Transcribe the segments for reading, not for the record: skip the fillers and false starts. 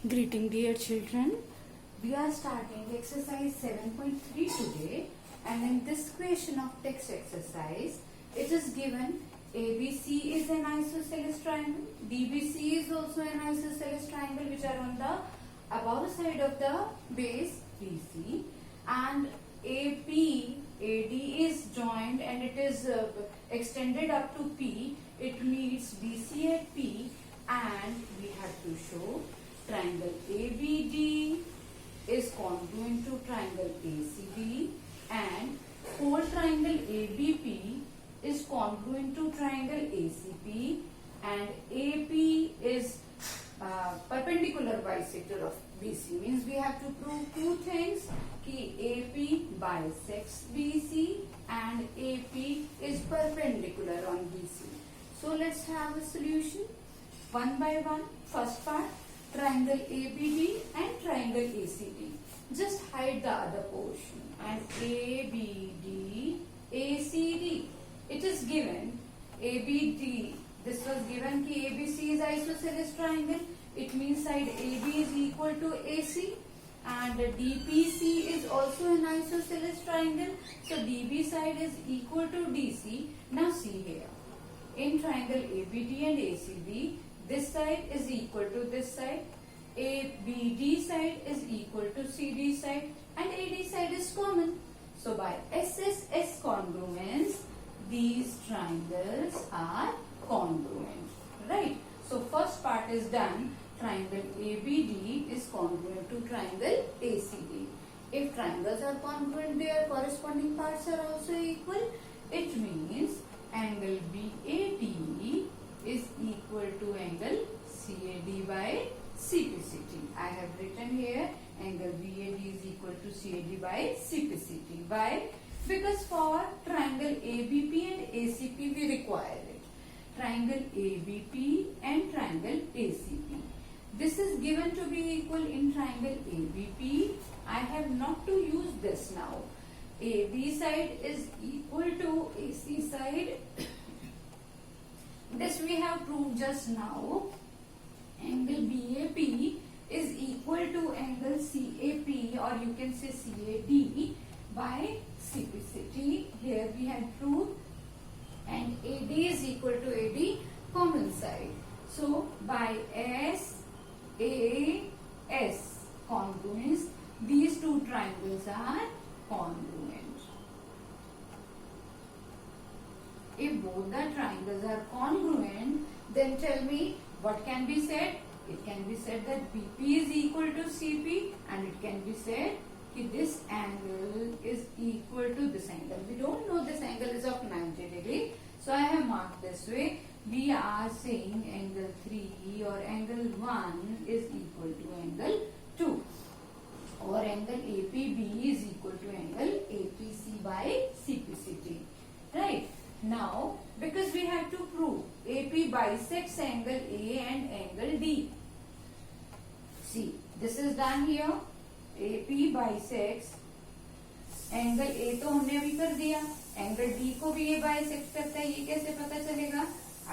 Greeting dear children, we are starting exercise 7.3 today, and in this question of text exercise, it is given ABC is an isosceles triangle, DBC is also an isosceles triangle which are on the above side of the base BC, and AD is joined and it is extended up to P. It meets BC at P, and we have to show triangle ABD is congruent to triangle ACD, and whole triangle ABP is congruent to triangle ACP, and AP is perpendicular bisector of BC. Means we have to prove two things, कि AP bisects BC and AP is perpendicular on BC. So let's have a solution one by one. First part, triangle ABD and triangle ACD. Just hide the other portion, and ABD, ACD. It is given ABD. This was given कि ABC is isosceles triangle. It means side AB is equal to AC, and DPC is also an isosceles triangle. So DB side is equal to DC. Now see here, in triangle ABD and ACD, this side is equal to this side, ABD side is equal to CD side, and AD side is common. So by SSS congruence, these triangles are congruent, right? So first part is done. Triangle ABD is congruent to triangle ACD. If triangles are congruent, their corresponding parts are also equal. It means angle BAD is equal to angle CAD by CPCT. I have written here angle BAD is equal to CAD by CPCT. Why? Because for triangle ABP and ACP we require it. Triangle ABP and triangle ACP. This is given to be equal in triangle ABP. I have not to use this now. AB side is equal to AC side. This we have proved just now. Angle BAP is equal to angle CAP, or you can say CAD by CPCT. Here we have proved, and AD is equal to AD common side. So by SAS congruence, these two triangles are congruent. If both the triangles are congruent, then tell me what can be said. It can be said that BP is equal to CP, and it can be said that this angle is equal to this angle. We don't know this angle is of 90 degree. So I have marked this way. We are saying angle 3 or angle 1 is equal to angle 2. Or angle APB is equal to angle APC by CPCT. Right? Now, because we have to prove AP bisects angle A and angle D. See, this is done here. AP bisects angle A तो हमने अभी कर दिया, angle D को भी ये bisect करता है. ये कैसे पता चलेगा?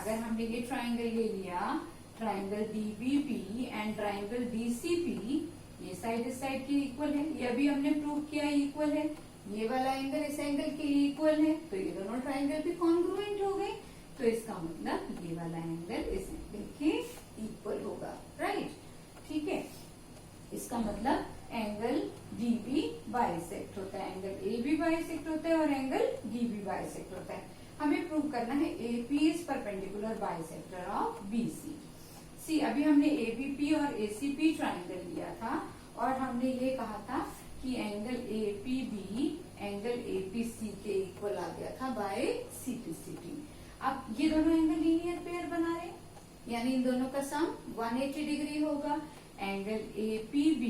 अगर हमने ये ट्राइंगल ले लिया, triangle DBP and triangle DCP, ये साइड इस साइड की इक्वल है. ये भी हमने प्रूव किया इक्वल है. ये वाला एंगल इस एंगल के इक्वल है, तो ये दोनों ट्राइंगल भी कॉन्ग्रुएंट हो गए. तो इसका मतलब ये वाला एंगल इस एंगल के इक्वल होगा. राइट? ठीक है. इसका मतलब एंगल डीबी बाइसेक्ट होता है, एंगल एबी बाइसेक्ट होता है और एंगल डीबी बाइसेक्ट होता है. हमें प्रूव करना है AP is perpendicular bisector of BC. सी, अभी हमने एबीपी और एसीपी ट्राइंगल लिया था, और हमने ये कहा था कि एंगल एपीबी एंगल एपीसी के इक्वल आ गया था बाय सीपीसीटी. अब ये दोनों एंगल लीनियर पेयर बना रहे, यानी इन दोनों का सम 180 डिग्री होगा. Angle APB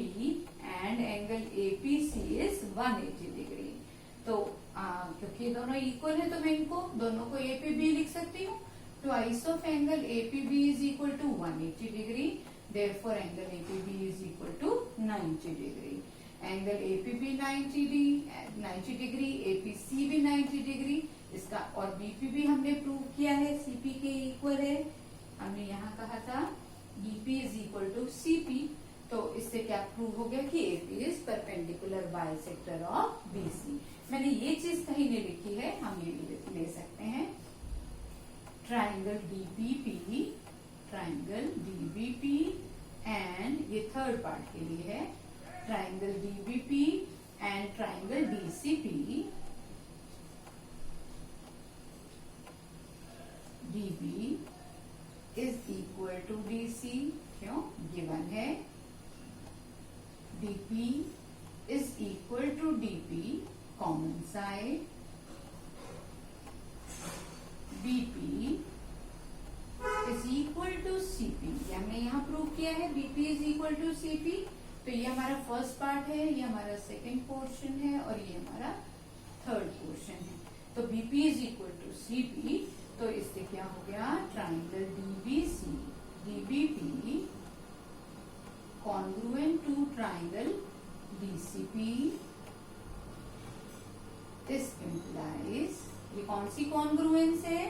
and angle APC is 180 degree. तो क्योंकि ये दोनों इक्वल है, तो मैं इनको दोनों को APB लिख सकती हूँ. Twice of angle APB is equal to 180 degree. Therefore angle APB is equal to 90 degree. Angle APB 90 degree, APC भी 90 डिग्री. इसका और BP भी हमने प्रूव किया है, CP के इक्वल है. हमने यहाँ कहा था BP is equal to CP, तो इससे क्या प्रूव हो गया कि AP is perpendicular bisector of BC। मैंने ये चीज कहीं नहीं लिखी है, हम ये भी ले सकते हैं। ट्राइंगल DBP एंड ये थर्ड पार्ट के लिए है, triangle DBP and triangle DCP। DB is equal to DC, क्यों? गिवन है। DP is equal to DP, common side. BP is equal to CP, ये हमने यहाँ प्रूव किया है। BP is equal to CP, तो ये हमारा फर्स्ट पार्ट है, ये हमारा सेकेंड पोर्शन है और ये हमारा थर्ड पोर्शन है। तो BP is equal to CP, तो इससे क्या हो गया? Triangle DBC DBP congruent to triangle DCP। This implies, ये कौन सी कॉन्ग्रुएंस है,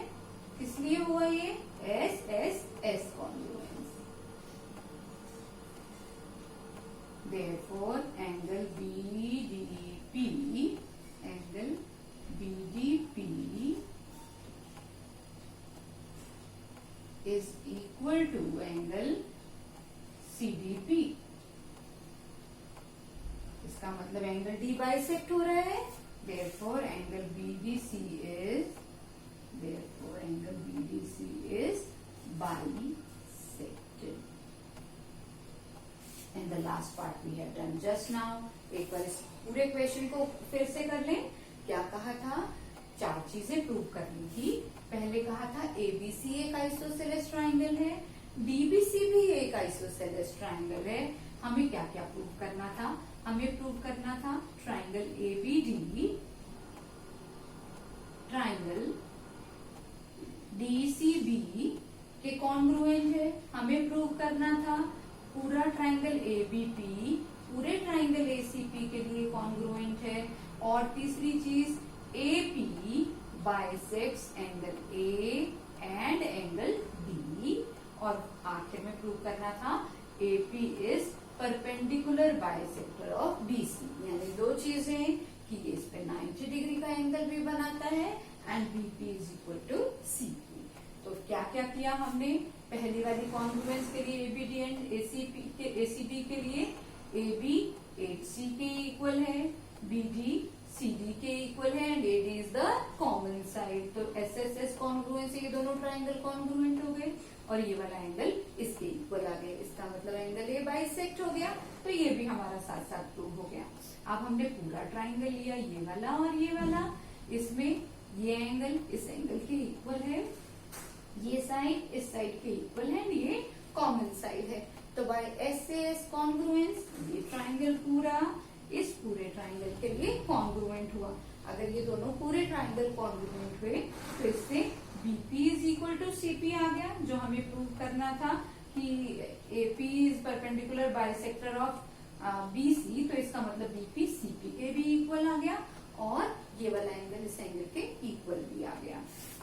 किस लिए हुआ ये? S congruence. Therefore angle BDP is equal to angle CDP। इसका मतलब एंगल D बाइसेक्ट हो रहा है। Therefore angle BDC is bisected। And the last part we have done just now। एक बार इस पूरे क्वेश्चन को फिर से कर लें। क्या कहा था? 4 चीजें प्रूव करनी थी। पहले कहा था ABC एक आइसोसेलेस ट्राइंगल है, DBC भी एक आइसोसेलेस ट्राइंगल है। हमें क्या क्या प्रूव करना था? हमें प्रूव करना था ट्राइंगल ABD ट्राइंगल DCB के कॉन्ग्रुएंट है। हमें प्रूव करना था पूरा ट्राइंगल ABP पूरे ट्राइंगल ACP के लिए कॉन्ग्रुएंट है। और तीसरी चीज AP bisects angle A and angle D। और आखिर में प्रूव करना था AP is perpendicular bisector of BC। यानी 2 चीजें कि ये इस पे 90 डिग्री का एंगल भी बनाता है and BP is equal to CP। तो क्या क्या किया हमने? पहली वाली कॉन्ग्रुएंस के लिए ABD एंड ACD के लिए AB 8C के इक्वल है, BD CD के इक्वल है and AD is the common side. तो SSS कॉन्ग्रुएंस, ये दोनों ट्राइंगल कॉन्ग्रुएंट हो गए और ये वाला एंगल इसके इक्वल आ गया। इसका मतलब एंगल A बाइसेक्ट हो गया, तो ये भी हमारा साथ साथ प्रूव हो गया। अब हमने पूरा ट्राइंगल लिया, ये वाला और ये वाला, इसमें ये एंगल इस एंगल के इक्वल है, ये साइड इस साइड के इक्वल है, ये कॉमन साइड है। तो बाय S से S कॉन्ग्रुएंस ये ट्राइंगल पूरा इस पूरे ट्राइंगल के लिए कॉन्ग्रुएंट हुआ। अगर ये दोनों पूरे ट्राइंगल कॉन्ग्रुएंट हुए तो इससे BP is equal to CP आ गया, जो हमें प्रूव करना था कि AP is perpendicular bisector of BC। तो इसका मतलब BP CP के भी इक्वल आ गया और ये वाला एंगल इस एंगल के इक्वल भी आ गया।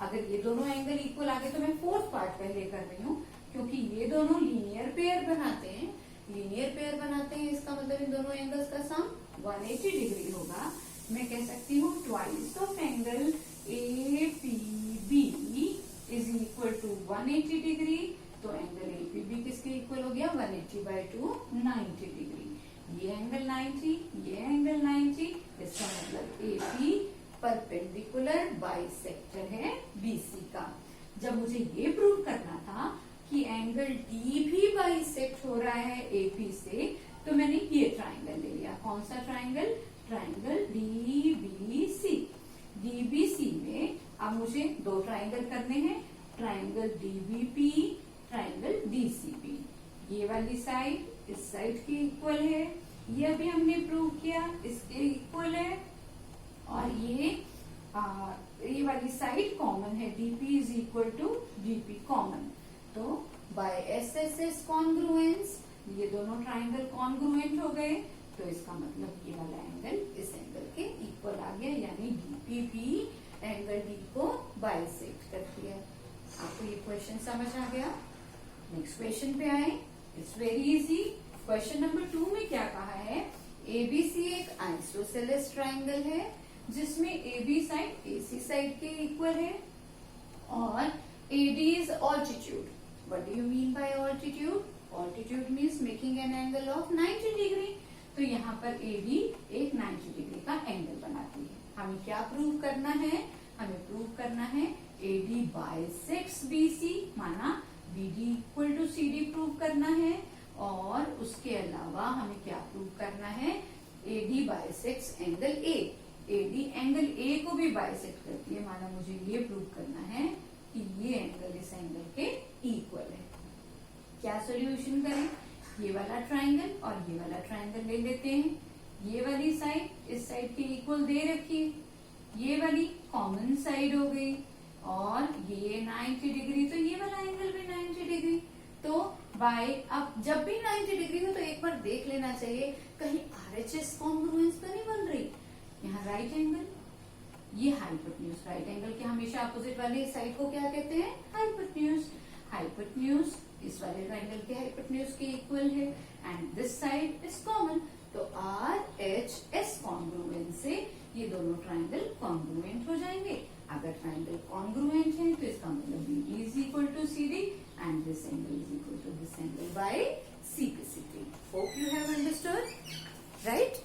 अगर ये दोनों एंगल इक्वल आ गए तो मैं फोर्थ पार्ट पहले कर रही हूँ, क्योंकि ये दोनों लीनियर पेयर बनाते हैं। लीनियर पेयर बनाते हैं, इसका मतलब इन दोनों एंगल्स का सम 180 डिग्री होगा। मैं कह सकती हूँ twice of angle APB is equal to 180 degree. तो एंगल APB किसके इक्वल हो गया? 180/2 90 डिग्री। ये एंगल 90, ये एंगल 90, इसका मतलब AP परपेंडिकुलर बाइसेक्टर है BC का। जब मुझे ये प्रूव करना था कि एंगल D भी बाइसेक्ट हो रहा है AP से, तो मैंने ये ट्राइंगल ले लिया। कौन सा ट्राइंगल? Triangle DBC। DBC में अब मुझे 2 ट्राइंगल करने हैं, ट्राइंगल DBP ट्राइंगल DCP। ये वाली साइड इस साइड के इक्वल है, ये अभी हमने प्रूव किया, इसके इक्वल है। और ये वाली साइड कॉमन है, DP is equal to GP common. तो बाय SSS कॉन्ग्रुएंस ये दोनों ट्राइंगल कॉन्ग्रुएंट हो गए, तो इसका मतलब ये वाला एंगल इस एंगल के इक्वल आ गया, यानी DPP एंगल D को बाइसेक्ट करती है। आपको ये क्वेश्चन समझ आ गया? नेक्स्ट क्वेश्चन पे आए। It's very easy. Question number 2 में रहा है एबीसी एक आइसोसेलेस ट्राइंगल है जिसमें AB साइड AC साइड के इक्वल है और AD is altitude. What do you mean by altitude? Altitude means making an angle of 90 degree. तो यहाँ पर AD एक 90 डिग्री का एंगल बनाती है. हमें क्या प्रूव करना है? हमें प्रूव करना है AD बाइसेक्स BC, माना BD equal to CD prove करना है और उसके अलावा हमें क्या प्रूव करना है? AD bisects angle A. AD angle A को भी बाइसेक्ट करती है, माना मुझे ये प्रूव करना है कि ये एंगल इस एंगल के इक्वल है. क्या सॉल्यूशन करें? ये वाला ट्राइंगल और ये वाला ट्राइंगल ले लेते हैं. ये वाली साइड इस साइड के इक्वल दे रखी है, ये वाली कॉमन साइड हो गई और ये 90 डिग्री, तो ये वाला एंगल भी 90 डिग्री. तो बाय अब जब भी 90 डिग्री हो तो एक बार देख लेना चाहिए कहीं RHS कॉन्ग्रुएंस तो नहीं बन रही. यहाँ राइट एंगल, ये हाइपोटेन्यूज. राइट एंगल के हमेशा अपोजिट वाली साइड को क्या कहते हैं? हाइपोटेन्यूज. हाइपोटेन्यूज इस वाले ट्राइंगल के हाइपोटेन्यूज के इक्वल है and this side is common. तो RHS कॉन्ग्रुएंस से ये दोनों ट्राइंगल कॉन्ग्रुएंट हो जाएंगे. अगर ट्राइंगल कॉन्ग्रुएंट है तो इसका मतलब BD is equal to CD and this angle is equal to this angle by CPCT. Hope you have understood, right?